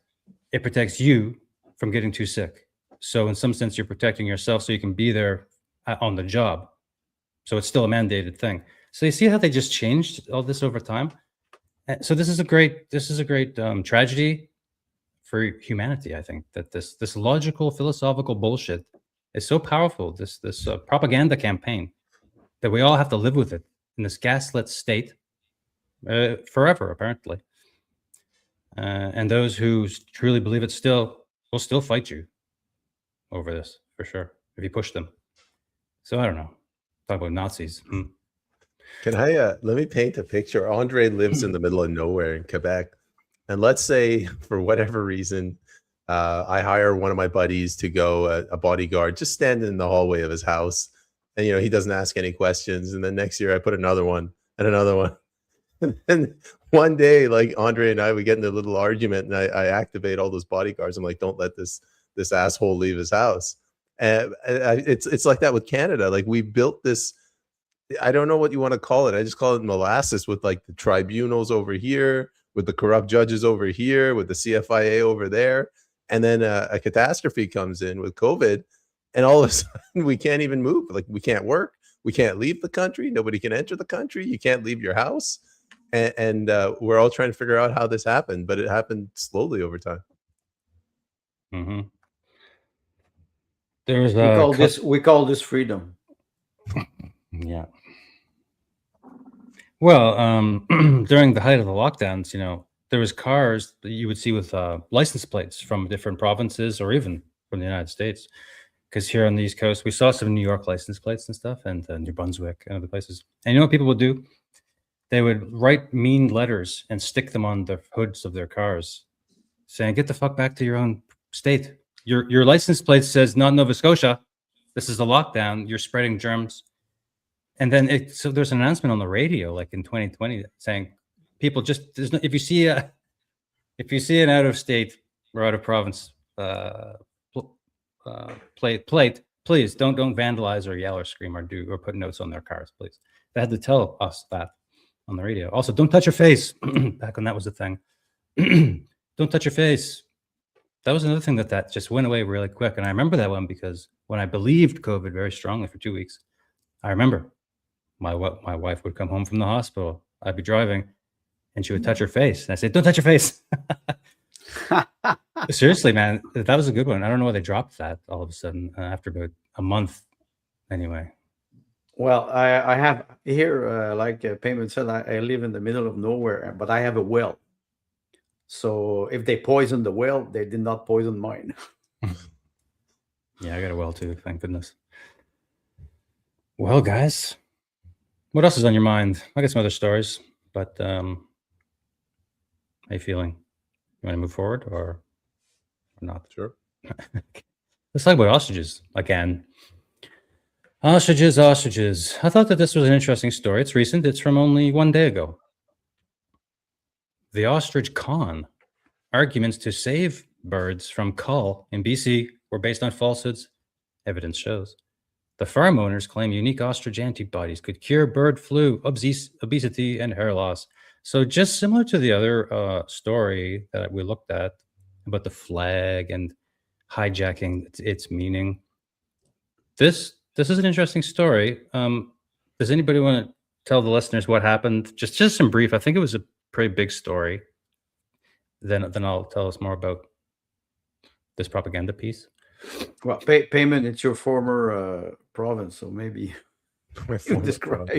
it protects you from getting too sick. So in some sense, you're protecting yourself so you can be there on the job. So it's still a mandated thing. So you see how they just changed all this over time? So this is a great tragedy for humanity. I think that this logical philosophical bullshit is so powerful. This propaganda campaign that we all have to live with it in this gaslit state forever, apparently. And those who truly believe it will still fight you over this for sure if you push them. So I don't know. Talk about Nazis. Can I let me paint a picture? Andre lives in the middle of nowhere in Quebec, and let's say for whatever reason, I hire one of my buddies to go a bodyguard, just stand in the hallway of his house, and he doesn't ask any questions. And then next year I put another one and another one, and then one day, like Andre and I, we get in a little argument, and I activate all those bodyguards. I'm like, don't let this asshole leave his house. And it's like that with Canada. Like we built this. I don't know what you want to call it. I just call it molasses with like the tribunals over here, with the corrupt judges over here, with the CFIA over there. And then a catastrophe comes in with COVID, and all of a sudden we can't even move. Like we can't work. We can't leave the country. Nobody can enter the country. You can't leave your house. And we're all trying to figure out how this happened, but it happened slowly over time. Mm-hmm. There's we call this freedom. Yeah. Well, during the height of the lockdowns, there was cars that you would see with license plates from different provinces or even from the United States. because here on the East Coast, we saw some New York license plates and stuff, and New Brunswick and other places. And you know what people would do? They would write mean letters and stick them on the hoods of their cars, saying, "Get the fuck back to your own state. Your license plate says not Nova Scotia. This is a lockdown. You're spreading germs." And then so there's an announcement on the radio, like in 2020, saying, "People just if you see an out of state or out of province plate, please don't vandalize or yell or scream or put notes on their cars, please." They had to tell us that on the radio. Also, don't touch your face. Back when that was a thing. Don't touch your face. That was another thing that just went away really quick. And I remember that one because when I believed COVID very strongly for 2 weeks, I remember my wife would come home from the hospital. I'd be driving and she would touch her face. And I said, "Don't touch your face." Seriously, man, that was a good one. I don't know why they dropped that all of a sudden after about a month anyway. Well, I have here, like Peyman said, I live in the middle of nowhere, but I have a well. So if they poisoned the well, they did not poison mine. Yeah, I got a well too, thank goodness. Well, guys, what else is on your mind? I got some other stories, but how you feeling? You want to move forward or not? Sure. Let's talk about ostriches again. Ostriches. I thought that this was an interesting story. It's recent. It's from only 1 day ago. The ostrich con. Arguments to save birds from cull in BC were based on falsehoods, evidence shows. The farm owners claim unique ostrich antibodies could cure bird flu, obesity, and hair loss. So just similar to the other story that we looked at about the flag and hijacking its meaning, this is an interesting story. Does anybody want to tell the listeners what happened? Just in brief. I think it was a pretty big story. Then I'll tell us more about this propaganda piece. Well, Peyman, it's your former province, so maybe you describe.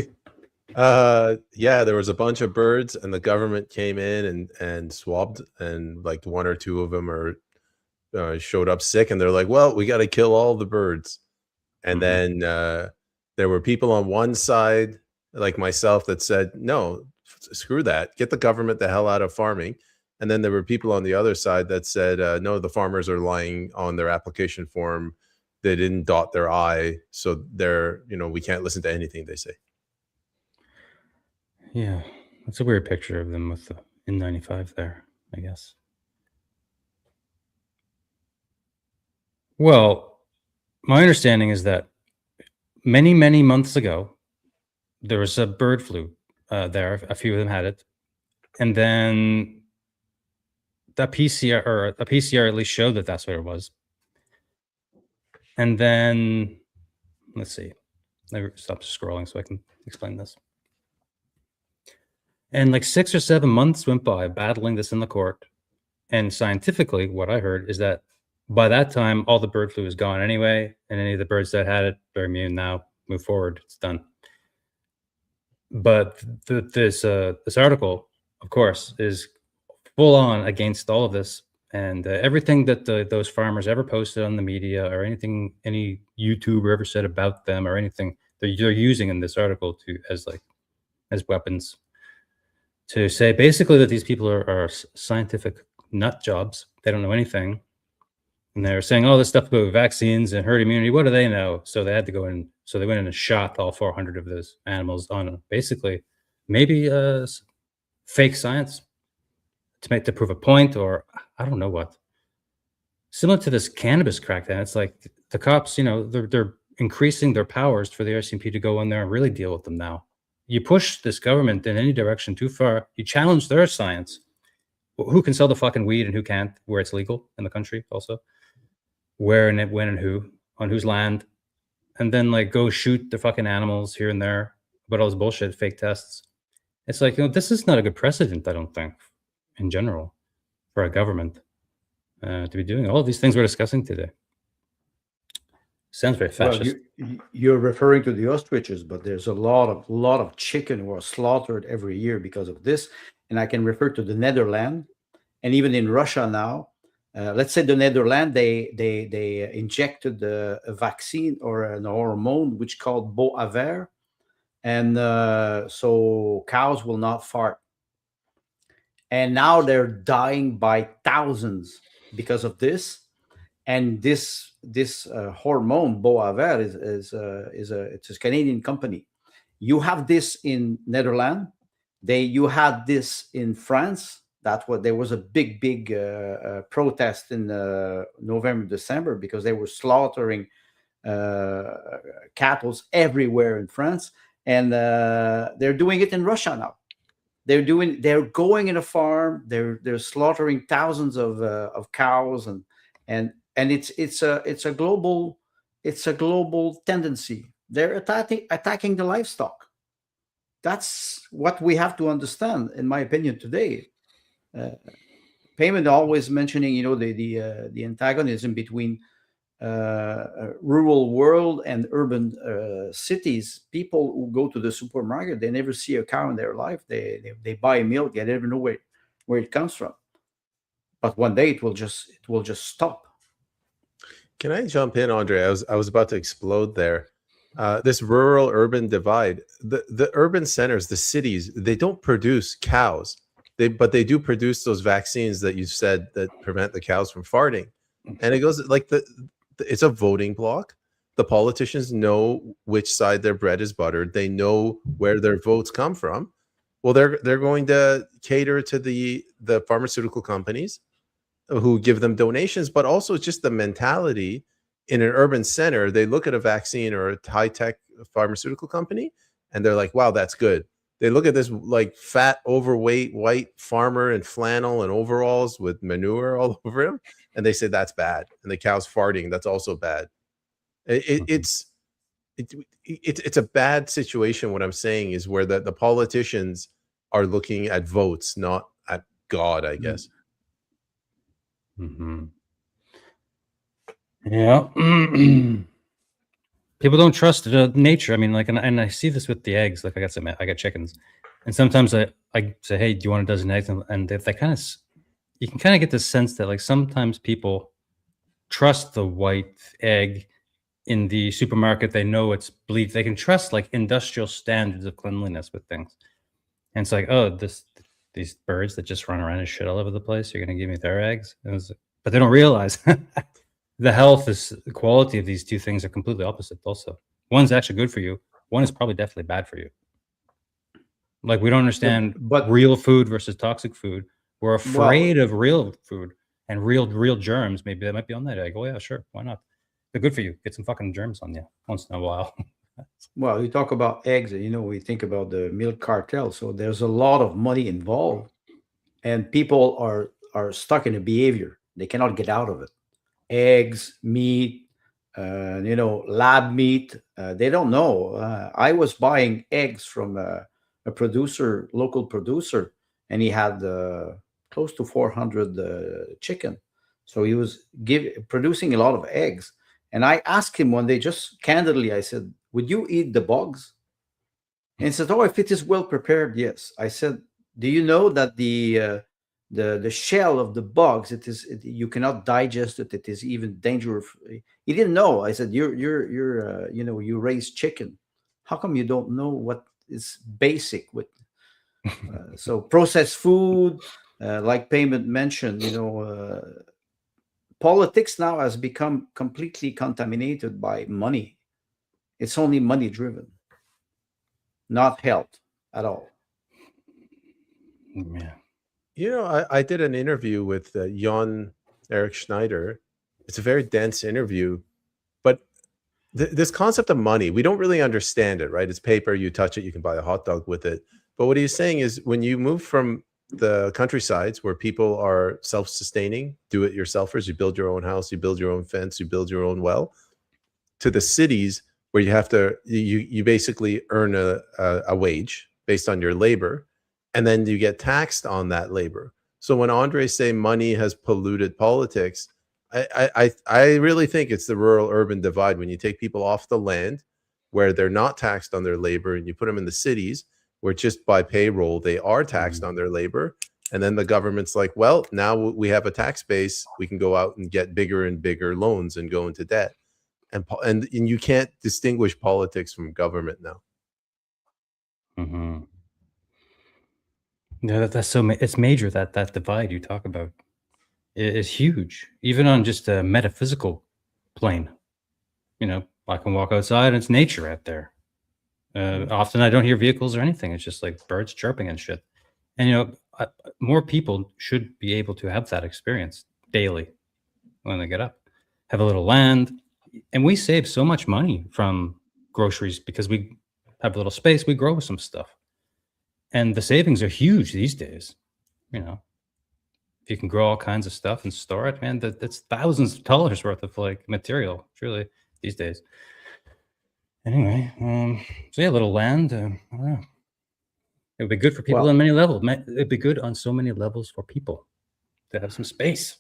Yeah, there was a bunch of birds, and the government came in and swabbed, and like 1 or 2 of them showed up sick, and they're like, "Well, we got to kill all the birds." And then there were people on one side, like myself, that said, "No, screw that. Get the government the hell out of farming." And then there were people on the other side that said, "No, the farmers are lying on their application form. They didn't dot their I, so we can't listen to anything they say." Yeah, that's a weird picture of them with the N95 there, I guess. Well, my understanding is that many, many months ago, there was a bird flu there. A few of them had it. And then a PCR at least showed that that's what it was. And then, let's see. Let me stop scrolling so I can explain this. And like 6 or 7 months went by battling this in the court. And scientifically, what I heard is that by that time, all the bird flu is gone anyway. And any of the birds that had it, they're immune now. Move forward. It's done. But this article, of course, is full on against all of this. And everything that those farmers ever posted on the media or anything any YouTuber ever said about them or anything, they're using in this article as weapons to say basically that these people are scientific nut jobs. They don't know anything. And they're saying all this stuff about vaccines and herd immunity. What do they know? So they had to go in. So they went in and shot all 400 of those animals on basically maybe fake science to prove a point, or I don't know what. Similar to this cannabis crackdown, it's like the cops, they're increasing their powers for the RCMP to go in there and really deal with them now. You push this government in any direction too far, you challenge their science. Who can sell the fucking weed and who can't, where it's legal in the country also. Where and when and who, on whose land. And then go shoot the fucking animals here and there. But all this bullshit, fake tests. It's like, this is not a good precedent, I don't think, in general, for a government to be doing all of these things we're discussing today. Sounds very fascist. Well, you're referring to the ostriches, but there's a lot of chicken who are slaughtered every year because of this. And I can refer to the Netherlands, and even in Russia now, let's say the Netherlands, they injected a vaccine or an hormone which called Boaver, and so cows will not fart. And now they're dying by thousands because of this. And this hormone Boaver it's a Canadian company. You have this in Netherlands. You had this in France. That's what there was a big protest in November, December, because they were slaughtering cattle everywhere in France, and they're doing it in Russia now. They're going in a farm. They're slaughtering thousands of cows, and it's a global tendency. They're attacking the livestock. That's what we have to understand, in my opinion, today. Peyman always mentioning, the antagonism between rural world and urban cities. People who go to the supermarket, they never see a cow in their life. They buy milk, they never know where it comes from. But one day it will just stop. Can I jump in, Andre? I was about to explode there. This rural-urban divide. The urban centers, the cities, they don't produce cows. But they do produce those vaccines that you said that prevent the cows from farting. And it goes like it's a voting block. The politicians know which side their bread is buttered. They know where their votes come from. Well, they're going to cater to the pharmaceutical companies who give them donations, but also just the mentality in an urban center. They look at a vaccine or a high-tech pharmaceutical company and they're like, wow, that's good. They look at this like fat, overweight white farmer in flannel and overalls with manure all over him, and they say that's bad. And the cow's farting, that's also bad. It's a bad situation. What I'm saying is where the politicians are looking at votes, not at God, I guess. Mm-hmm. Yeah. People don't trust nature. I mean, like, and I see this with the eggs. Like, I got chickens, and sometimes I say, "Hey, do you want a dozen eggs?" And they kind of, you can kind of get the sense that like sometimes people trust the white egg in the supermarket. They know it's bleached. They can trust like industrial standards of cleanliness with things, and it's like, oh, these birds that just run around and shit all over the place, you're gonna give me their eggs? But they don't realize. The quality of these two things are completely opposite. Also, one's actually good for you. One is probably definitely bad for you. Like, we don't understand real food versus toxic food. We're afraid of real food and real germs. Maybe that might be on that egg. Oh yeah, sure. Why not? They're good for you. Get some fucking germs on you once in a while. Well, you talk about eggs, we think about the milk cartel. So there's a lot of money involved, and people are stuck in a behavior. They cannot get out of it. Eggs, meat, lab meat. They don't know. I was buying eggs from a local producer, and he had close to 400 chicken. So he was producing a lot of eggs. And I asked him one day, just candidly, I said, would you eat the bugs? And he said, oh, if it is well prepared, yes. I said, do you know that the shell of the bugs, you cannot digest it. It is even dangerous. He didn't know. I said, you raise chicken. How come you don't know what is basic with? So processed food, like Peyman mentioned, politics now has become completely contaminated by money. It's only money driven, not health at all. Yeah. I did an interview with Jan Eric Schneider. It's a very dense interview, but this concept of money, we don't really understand it, right? It's paper, you touch it, you can buy a hot dog with it. But what he's saying is when you move from the countrysides where people are self-sustaining, do-it-yourselfers, you build your own house, you build your own fence, you build your own well, to the cities where you have to, you basically earn a wage based on your labor, and then you get taxed on that labor. So when Andre say money has polluted politics, I really think it's the rural-urban divide. When you take people off the land where they're not taxed on their labor and you put them in the cities where just by payroll they are taxed on their labor, And then the government's like, well, now we have a tax base. We can go out and get bigger and bigger loans and go into debt. And you can't distinguish politics from government now. Mm-hmm. Yeah, that's it's major, that divide you talk about is huge, even on just a metaphysical plane. You know, I can walk outside and it's nature out there. Often I don't hear vehicles or anything. It's just like birds chirping and shit. And, you know, more people should be able to have that experience daily when they get up, have a little land. And we save so much money from groceries because we have a little space, we grow some stuff. And the savings are huge these days. You know, if you can grow all kinds of stuff and store it, man, that's thousands of dollars worth of like material, truly, these days. Anyway, so yeah, a little land. I don't know. It would be good for people on many levels. It'd be good on so many levels for people to have some space.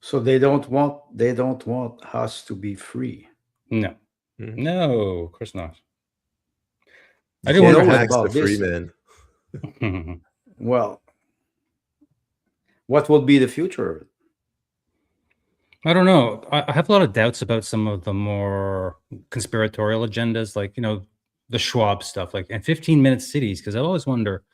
So they don't want us to be free. No, no, of course not. I do wonder about the free man. Well, what will be the future of it? I don't know. I have a lot of doubts about some of the more conspiratorial agendas, like, you know, the Schwab stuff, like in 15-minute cities. Because I always wonder,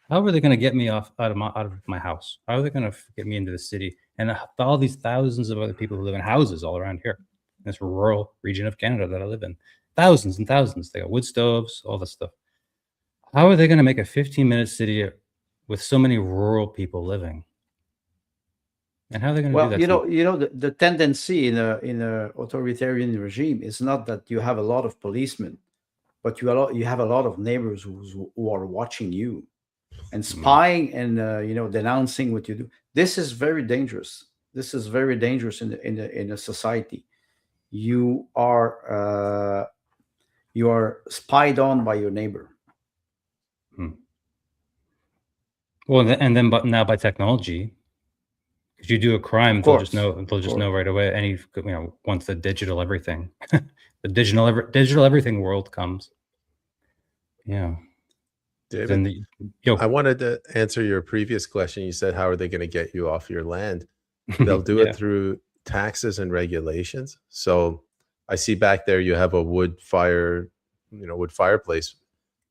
how are they going to get me out of my house? How are they going to get me into the city? And all these thousands of other people who live in houses all around here, in this rural region of Canada that I live in, thousands and thousands. They got wood stoves, all this stuff. How are they going to make a 15-minute city with so many rural people living? And how are they going to do that? You know, the tendency in a authoritarian regime is not that you have a lot of policemen, but you have a lot of neighbors who are watching you and spying and denouncing what you do. This is very dangerous. This is very dangerous in a society. You are spied on by your neighbor. Well, but now by technology. If you do a crime, they'll just know right away. Once the digital everything, the digital everything world comes. Yeah. David, I wanted to answer your previous question. You said, how are they going to get you off your land? They'll do it through taxes and regulations. So I see back there, you have a wood fireplace.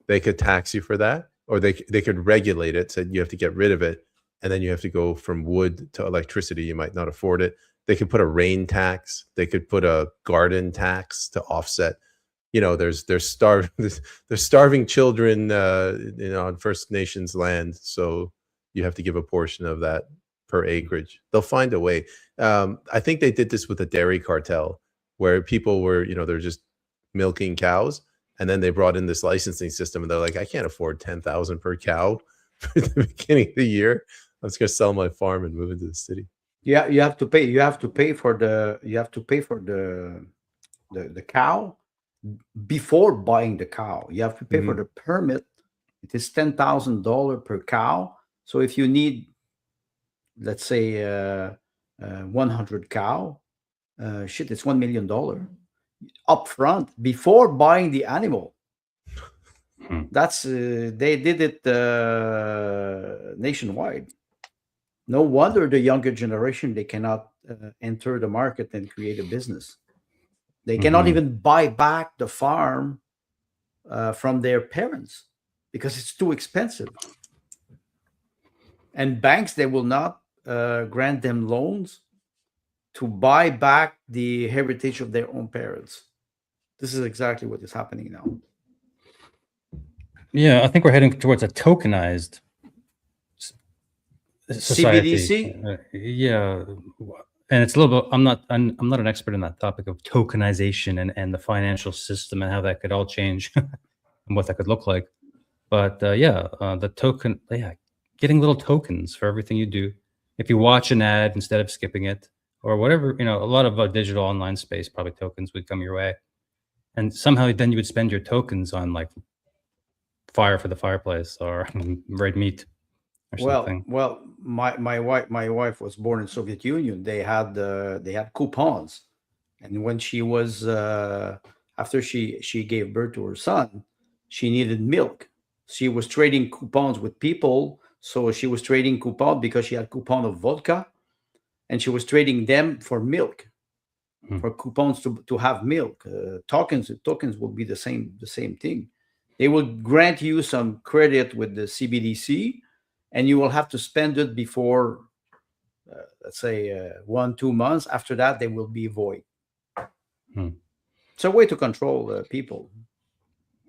They could tax you for that, or they could regulate it. So you have to get rid of it. And then you have to go from wood to electricity. You might not afford it. They could put a rain tax. They could put a garden tax to offset. You know, there's starving children, on First Nations land. So you have to give a portion of that per acreage. They'll find a way. I think they did this with the dairy cartel, where people were, they're just milking cows, and then they brought in this licensing system, and they're like, I can't afford $10,000 per cow for the beginning of the year. I'm just gonna sell my farm and move into the city. Yeah, you have to pay for the cow before buying the cow. You have to pay for the permit. It is $10,000 per cow. So if you need, let's say, 100 cow, it's $1 million upfront before buying the animal. That's they did it nationwide. No wonder the younger generation, they cannot enter the market and create a business. They cannot even buy back the farm from their parents because it's too expensive. And banks, they will not grant them loans to buy back the heritage of their own parents. This is exactly what is happening now. Yeah, I think we're heading towards a tokenized society. CBDC? Yeah, and it's a little bit. I'm not an expert in that topic of tokenization and the financial system and how that could all change and what that could look like. But the token, getting little tokens for everything you do. If you watch an ad instead of skipping it or whatever, a lot of digital online space, probably tokens would come your way, and somehow then you would spend your tokens on like fire for the fireplace or red meat. Well, my wife was born in Soviet Union. They had coupons, and when she was after she gave birth to her son, she needed milk. She was trading coupons with people So she was trading coupon because she had coupon of vodka, and she was trading them for milk, for coupons to have milk. Tokens will be the same thing. They will grant you some credit with the CBDC, and you will have to spend it before, let's say, 1-2 months. After that, they will be void. It's a way to control people.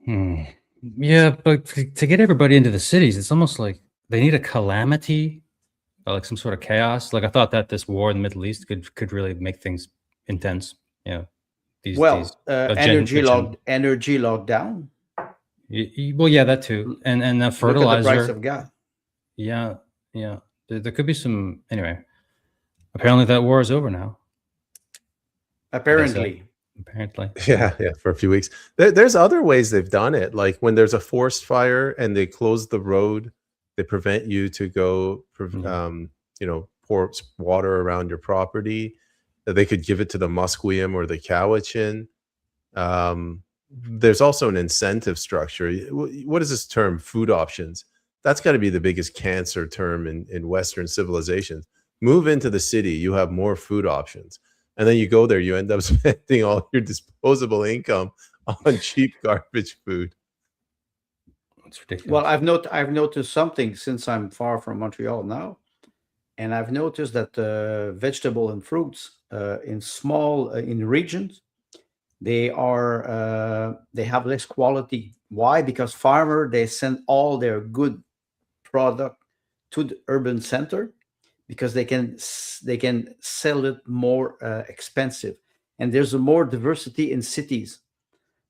Yeah, but to get everybody into the cities, it's almost like they need a calamity, like some sort of chaos. Like I thought that this war in the Middle East could really make things intense. Yeah. Energy lockdown. Well, yeah, that too, and fertilizer. Look at the price of gas. Yeah. There could be some. Anyway, apparently that war is over now. Apparently. Yeah, for a few weeks. There's other ways they've done it. Like when there's a forest fire and they close the road, they prevent you to go, pour water around your property. They could give it to the Musqueam or the Cowichan. There's also an incentive structure. What is this term? Food options. That's got to be the biggest cancer term in Western civilizations. Move into the city, you have more food options. And then you go there, you end up spending all your disposable income on cheap garbage food. It's ridiculous. Well, I've noticed something since I'm far from Montreal now, and I've noticed that vegetable and fruits in regions, they have less quality. Why? Because farmer, they send all their good product to the urban center, because they can sell it more expensive, and there's a more diversity in cities.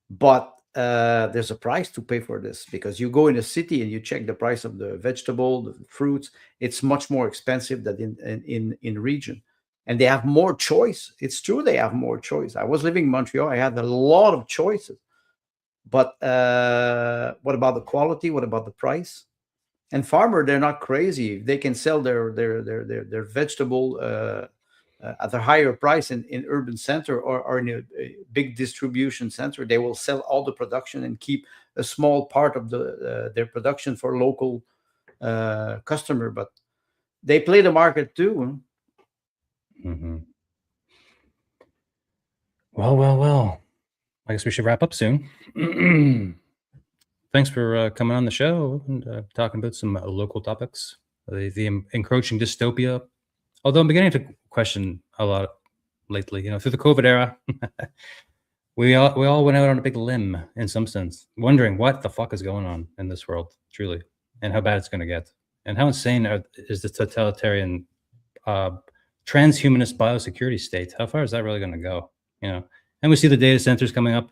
But there's a price to pay for this, because you go in a city and you check the price of the vegetable, the fruits, it's much more expensive than in region, and they have more choice. It's true, they have more choice. I was living in Montreal, I had a lot of choices, but what about the quality? What about the price? And farmer, they're not crazy. They can sell their vegetable at a higher price in urban center or in a big distribution center. They will sell all the production and keep a small part of their production for local customer. But they play the market too. Well. I guess we should wrap up soon. Thanks for coming on the show and talking about some local topics, the encroaching dystopia. Although I'm beginning to question a lot lately, through the COVID era, we all went out on a big limb in some sense, wondering what the fuck is going on in this world, truly, and how bad it's going to get, and how insane is the totalitarian, transhumanist biosecurity state. How far is that really going to go? And we see the data centers coming up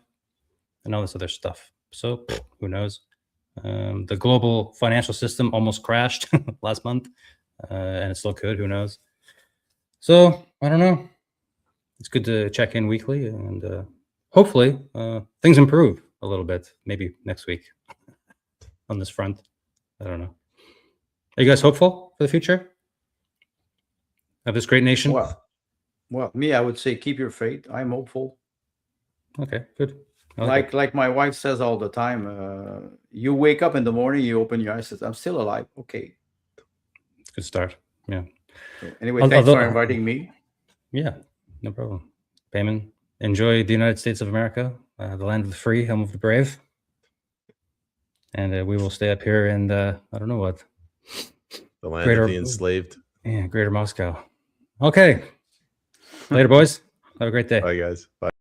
and all this other stuff. So who knows? The global financial system almost crashed last month, and it still could. Who knows? So I don't know. It's good to check in weekly, and hopefully things improve a little bit. Maybe next week on this front. I don't know. Are you guys hopeful for the future of this great nation? Well, me, I would say keep your faith. I'm hopeful. Okay, good. Like my wife says all the time, you wake up in the morning, you open your eyes, says, I'm still alive. Okay. It's a good start. Yeah. Anyway, thanks for inviting me. Yeah, no problem. Peyman, enjoy the United States of America, the land of the free, home of the brave. And we will stay up here and I don't know what. The land of the enslaved. Yeah, Greater Moscow. Okay. Later, boys. Have a great day. Bye, guys. Bye.